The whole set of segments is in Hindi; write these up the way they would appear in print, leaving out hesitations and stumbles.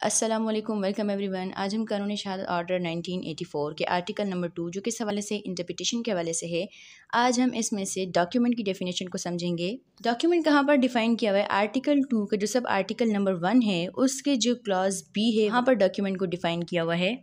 अस्सलामुअलैकुम, वेलकम एवरीवन। आज हम कानूनी शहादत ऑर्डर 1984 के आर्टिकल नंबर 2 जो किस हवाले से इंटरप्रिटेशन के हवाले से है, आज हम इसमें से डॉक्यूमेंट की डेफिनेशन को समझेंगे। डॉक्यूमेंट कहाँ पर डिफाइन किया हुआ है? आर्टिकल 2 के जो सब आर्टिकल नंबर 1 है उसके जो क्लॉज बी है वहाँ पर डॉक्यूमेंट को डिफाइन किया हुआ है।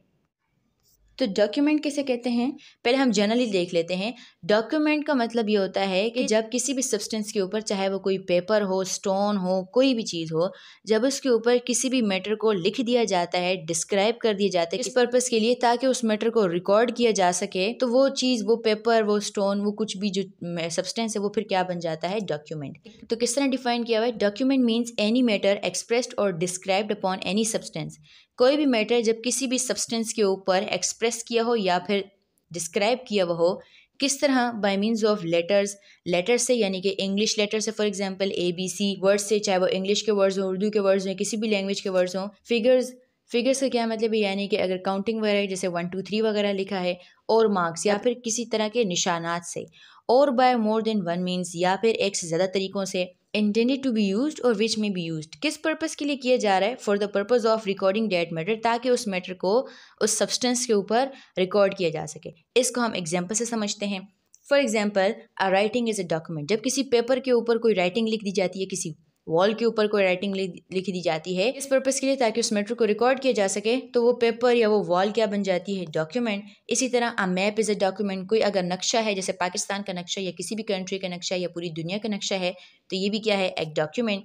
तो डॉक्यूमेंट किसे कहते हैं, पहले हम जनरली देख लेते हैं। डॉक्यूमेंट का मतलब ये होता है कि जब किसी भी सब्सटेंस के ऊपर, चाहे वो कोई पेपर हो, स्टोन हो, कोई भी चीज़ हो, जब उसके ऊपर किसी भी मैटर को लिख दिया जाता है, डिस्क्राइब कर दिया जाता है इस पर्पज़ के लिए ताकि उस मैटर को रिकॉर्ड किया जा सके, तो वो चीज़, वो पेपर, वो स्टोन, वो कुछ भी जो सब्सटेंस है वो फिर क्या बन जाता है? डॉक्यूमेंट। तो किस तरह डिफाइन किया हुआ है? Document means any matter expressed और डिस्क्राइब्ड अपॉन एनी सब्सटेंस। कोई भी मैटर जब किसी भी सब्सटेंस के ऊपर एक्सप्रेस किया हो या फिर डिस्क्राइब किया हुआ हो, किस तरह? By means of letters, letter से, यानी कि इंग्लिश लेटर से, फॉर एग्जांपल ABC वर्ड्स से, चाहे वो इंग्लिश के वर्ड्स हों, उर्दू के वर्ड्स हों, किसी भी लैंग्वेज के वर्ड्स हों। फिगर्स, फिगर्स का क्या मतलब है? यानी कि अगर काउंटिंग वगैरह जैसे 1 2 3 वगैरह लिखा है, और मार्क्स या फिर किसी तरह के निशानात से। और by more than one means, या फिर एक से ज़्यादा तरीक़ों से। इंटेंडेड टू बी यूज्ड और विच में बी यूज्ड, किस पर्पज़ के लिए किया जा रहा है? For the purpose of recording that matter, ताकि उस मैटर को उस सब्सटेंस के ऊपर रिकॉर्ड किया जा सके। इसको हम एग्जाम्पल से समझते हैं। For example, a writing is a document. जब किसी पेपर के ऊपर कोई राइटिंग लिख दी जाती है, किसी वॉल के ऊपर कोई राइटिंग लिख दी जाती है, इस पर्पज़ के लिए ताकि उस मैटर को रिकॉर्ड किया जा सके, तो वो पेपर या वो वॉल क्या बन जाती है? डॉक्यूमेंट। इसी तरह a map is a document. कोई अगर नक्शा है, जैसे पाकिस्तान का नक्शा या किसी भी कंट्री का नक्शा या पूरी दुनिया का नक्शा है, तो ये भी क्या है? एक डॉक्यूमेंट।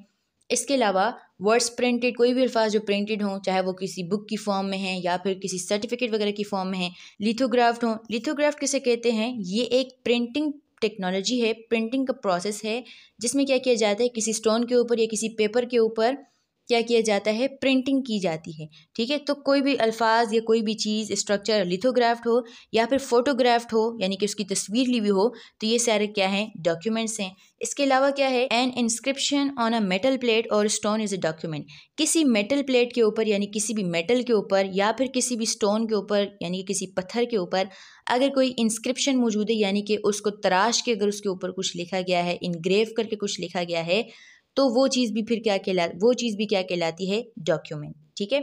इसके अलावा वर्ड्स प्रिंटेड, कोई भी अल्फाज जो प्रिंटेड हों, चाहे वो किसी बुक की फॉर्म में है या फिर किसी सर्टिफिकेट वगैरह की फॉर्म में है। लिथोग्राफ्ट हों, लिथोग्राफ्ट किसे कहते हैं? ये एक प्रिंटिंग टेक्नोलॉजी है, प्रिंटिंग का प्रोसेस है, जिसमें क्या किया जाता है? किसी स्टोन के ऊपर या किसी पेपर के ऊपर क्या किया जाता है? प्रिंटिंग की जाती है। ठीक है, तो कोई भी अल्फाज या कोई भी चीज़, स्ट्रक्चर लिथोग्राफ्ट हो या फिर फोटोग्राफ्ट हो, यानी कि उसकी तस्वीर ली हुई हो, तो ये सारे क्या हैं? डॉक्यूमेंट्स हैं। इसके अलावा क्या है? N inscription on a metal plate और स्टोन इज़ अ डॉक्यूमेंट। किसी मेटल प्लेट के ऊपर, यानी किसी भी मेटल के ऊपर, या फिर किसी भी स्टोन के ऊपर, यानी कि किसी पत्थर के ऊपर अगर कोई इंस्क्रिप्शन मौजूद है, यानी कि उसको तराश के अगर उसके ऊपर कुछ लिखा गया है, इनग्रेव करके कुछ लिखा गया है, तो वो चीज़ भी फिर वो चीज़ भी क्या कहलाती है? डॉक्यूमेंट। ठीक है,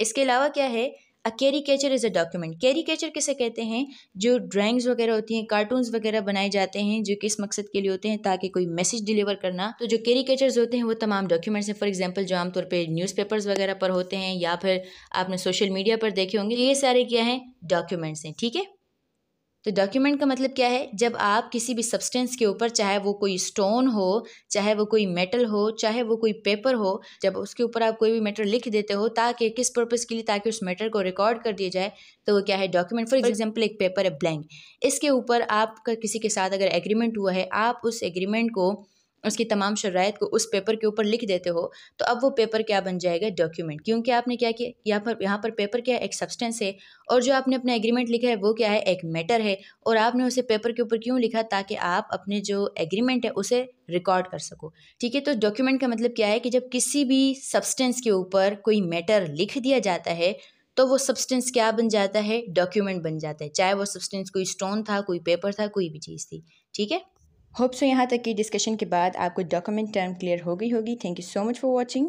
इसके अलावा क्या है? अ कैरीकेचर इज़ अ डॉक्यूमेंट। कैरीकेचर किसे कहते हैं? जो ड्राइंग्स वगैरह होती हैं, कार्टून्स वगैरह बनाए जाते हैं, जो किस मकसद के लिए होते हैं? ताकि कोई मैसेज डिलीवर करना। तो जो कैरीकेचर्स होते हैं वो तमाम डॉक्यूमेंट्स हैं। फॉर एग्जांपल, जो आमतौर पे न्यूज़पेपर्स वगैरह पर होते हैं या फिर आपने सोशल मीडिया पर देखे होंगे, ये सारे क्या हैं? डॉक्यूमेंट्स हैं। ठीक है, तो डॉक्यूमेंट का मतलब क्या है? जब आप किसी भी सब्सटेंस के ऊपर, चाहे वो कोई स्टोन हो, चाहे वो कोई मेटल हो, चाहे वो कोई पेपर हो, जब उसके ऊपर आप कोई भी मैटर लिख देते हो, ताकि किस पर्पज़ के लिए? ताकि उस मैटर को रिकॉर्ड कर दिया जाए, तो वो क्या है? डॉक्यूमेंट। फॉर एग्जांपल, एक पेपर है ब्लैंक, इसके ऊपर आपका किसी के साथ अगर एग्रीमेंट हुआ है, आप उस एग्रीमेंट को, उसकी तमाम शराइत को उस पेपर के ऊपर लिख देते हो, तो अब वो पेपर क्या बन जाएगा? डॉक्यूमेंट। क्योंकि आपने क्या किया? यहाँ पर पेपर क्या है? एक सब्सटेंस है, और जो आपने अपना एग्रीमेंट लिखा है वो क्या है? एक मैटर है, और आपने उसे पेपर के ऊपर क्यों लिखा? ताकि आप अपने जो एग्रीमेंट है उसे रिकॉर्ड कर सको। ठीक है, तो डॉक्यूमेंट का मतलब क्या है कि जब किसी भी सब्सटेंस के ऊपर कोई मैटर लिख दिया जाता है, तो वो सब्सटेंस क्या बन जाता है? डॉक्यूमेंट बन जाता है, चाहे वो सब्सटेंस कोई स्टोन था, कोई पेपर था, कोई भी चीज़ थी। ठीक है, होप सो यहाँ तक की डिस्कशन के बाद आपको डॉक्यूमेंट टर्म क्लियर हो गई होगी। Thank you so much for watching.